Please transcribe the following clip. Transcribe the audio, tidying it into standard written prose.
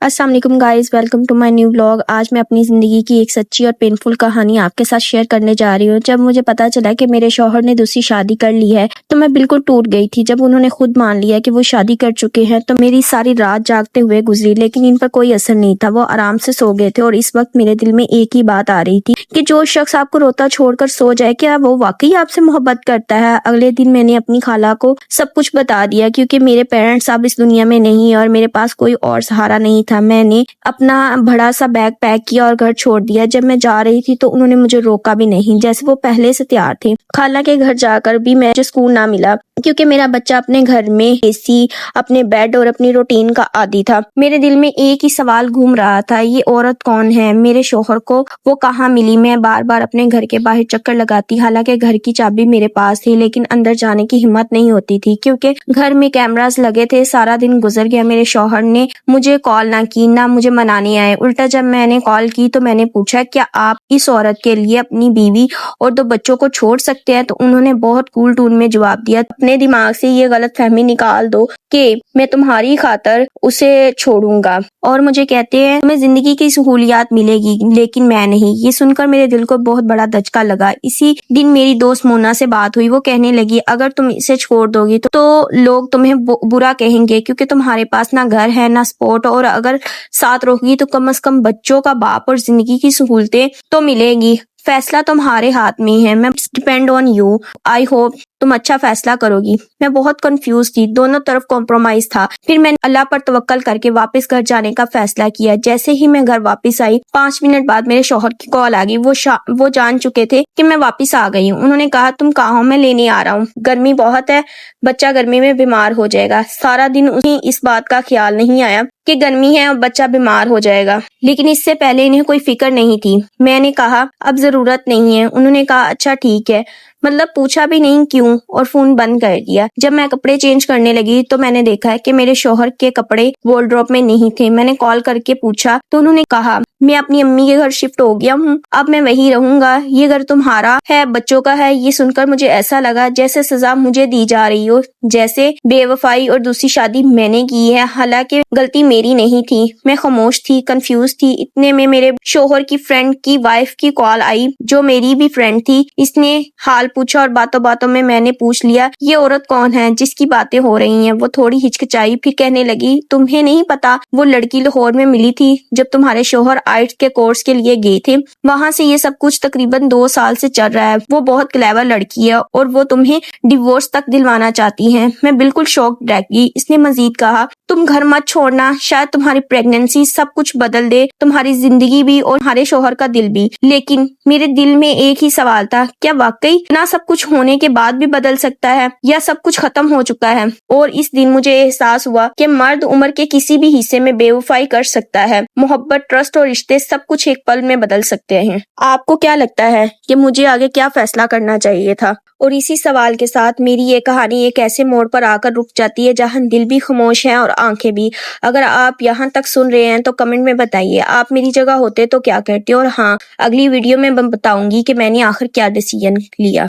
अस्सलाम वालेकुम guys, welcome to my new vlog. आज मैं अपनी ज़िंदगी की एक सच्ची और पेनफुल कहानी आपके साथ शेयर करने जा रही हूँ। जब मुझे पता चला कि मेरे शौहर ने दूसरी शादी कर ली है तो मैं बिल्कुल टूट गई थी। जब उन्होंने खुद मान लिया कि वो शादी कर चुके हैं तो मेरी सारी रात जागते हुए गुजरी, लेकिन इन पर कोई असर नहीं था। वो आराम से सो गए थे और इस वक्त मेरे दिल में एक ही बात आ रही थी कि जो शख्स आपको रोता छोड़कर सो जाए, क्या वो वाकई आपसे मोहब्बत करता है? अगले दिन मैंने अपनी खाला को सब कुछ बता दिया, क्योंकि मेरे पेरेंट्स अब इस दुनिया में नहीं है और मेरे पास कोई और सहारा नहीं था। मैंने अपना बड़ा सा बैग पैक किया और घर छोड़ दिया। जब मैं जा रही थी तो उन्होंने मुझे रोका भी नहीं, जैसे वो पहले से तैयार थे। खाला के घर जाकर भी मुझे सुकून ना मिला, क्योंकि मेरा बच्चा अपने घर में एसी, अपने बेड और अपनी रूटीन का आदी था। मेरे दिल में एक ही सवाल घूम रहा था, ये औरत कौन है? मेरे शौहर को वो कहाँ मिली? मैं बार बार अपने घर के बाहर चक्कर लगाती, हालांकि घर की चाबी मेरे पास थी, लेकिन अंदर जाने की हिम्मत नहीं होती थी, क्योंकि घर में कैमरास लगे थे। सारा दिन गुजर गया, मेरे शौहर ने मुझे कॉल ना की, ना मुझे मनाने आए। उल्टा जब मैंने कॉल की तो मैंने पूछा, क्या आप इस औरत के लिए अपनी बीवी और 2 बच्चों को छोड़ सकते हैं? तो उन्होंने बहुत कूल टून में जवाब दिया, अपने दिमाग से ये गलत फहमी निकाल दो कि मैं तुम्हारी खातर उसे छोड़ूंगा। और मुझे कहते हैं तुम्हें जिंदगी की सहूलियात मिलेगी, लेकिन मैं नहीं। ये सुनकर मेरे दिल को बहुत बड़ा धचका लगा। इसी दिन मेरी दोस्त मोना से बात हुई। वो कहने लगी, अगर तुम इसे छोड़ दोगी तो लोग तुम्हें बुरा कहेंगे, क्योंकि तुम्हारे पास ना घर है ना सपोर्ट, और अगर साथ रहोगी तो कम से कम बच्चों का बाप और जिंदगी की सहूलतें तो मिलेंगी। फैसला तुम्हारे हाथ में है, मैं depend on you. I hope तुम अच्छा फैसला करोगी। मैं बहुत कंफ्यूज थी, दोनों तरफ कॉम्प्रोमाइज था। फिर मैंने अल्लाह पर तवक्कल करके वापस घर जाने का फैसला किया। जैसे ही मैं घर वापस आई, 5 मिनट बाद मेरे शौहर की कॉल आ गई। वो जान चुके थे कि मैं वापस आ गई हूँ। उन्होंने कहा, तुम कहाँ हो? मैं लेने आ रहा हूँ। गर्मी बहुत है, बच्चा गर्मी में बीमार हो जाएगा। सारा दिन उन्हें इस बात का ख्याल नहीं आया कि गर्मी है और बच्चा बीमार हो जाएगा, लेकिन इससे पहले इन्हें कोई फिक्र नहीं थी। मैंने कहा, अब जरूरत नहीं है। उन्होंने कहा, अच्छा ठीक है। मतलब पूछा भी नहीं क्यों, और फोन बंद कर दिया। जब मैं कपड़े चेंज करने लगी तो मैंने देखा कि मेरे शौहर के कपड़े वॉर्डरोब में नहीं थे। मैंने कॉल करके पूछा तो उन्होंने कहा, मैं अपनी अम्मी के घर शिफ्ट हो गया हूँ, अब मैं वहीं रहूंगा। ये घर तुम्हारा है, बच्चों का है। ये सुनकर मुझे ऐसा लगा जैसे सजा मुझे दी जा रही हो, जैसे बेवफाई और दूसरी शादी मैंने की है, हालांकि गलती मेरी नहीं थी। मैं खामोश थी, कंफ्यूज थी। इतने में मेरे शौहर की फ्रेंड की वाइफ की कॉल आई, जो मेरी भी फ्रेंड थी। इसने हाल पूछा और बातों बातों में मैंने पूछ लिया, ये औरत कौन है जिसकी बातें हो रही हैं? वो थोड़ी हिचकिचाई, फिर कहने लगी, तुम्हें नहीं पता? वो लड़की लाहौर में मिली थी जब तुम्हारे शौहर आइट्स के कोर्स के लिए गए थे। वहां से ये सब कुछ तकरीबन 2 साल से चल रहा है। वो बहुत क्लेवर लड़की है और वो तुम्हें डिवोर्स तक दिलवाना चाहती है। मैं बिल्कुल शॉक्ड रह गई। इसने मजीद कहा, तुम घर मत छोड़ना, शायद तुम्हारी प्रेगनेंसी सब कुछ बदल दे, तुम्हारी जिंदगी भी और तुम्हारे शौहर का दिल भी। लेकिन मेरे दिल में एक ही सवाल था, क्या वाकई ना सब कुछ होने के बाद भी बदल सकता है, या सब कुछ खत्म हो चुका है? और इस दिन मुझे एहसास हुआ कि मर्द उम्र के किसी भी हिस्से में बेवफाई कर सकता है। मोहब्बत, ट्रस्ट और रिश्ते सब कुछ एक पल में बदल सकते हैं। आपको क्या लगता है कि मुझे आगे क्या फैसला करना चाहिए था? और इसी सवाल के साथ मेरी ये कहानी एक ऐसे मोड़ पर आकर रुक जाती है जहां दिल भी खामोश है और आंखें भी। अगर आप यहाँ तक सुन रहे हैं तो कमेंट में बताइए, आप मेरी जगह होते तो क्या करते? और हाँ, अगली वीडियो में मैं बताऊंगी कि मैंने आखिर क्या डिसीजन लिया।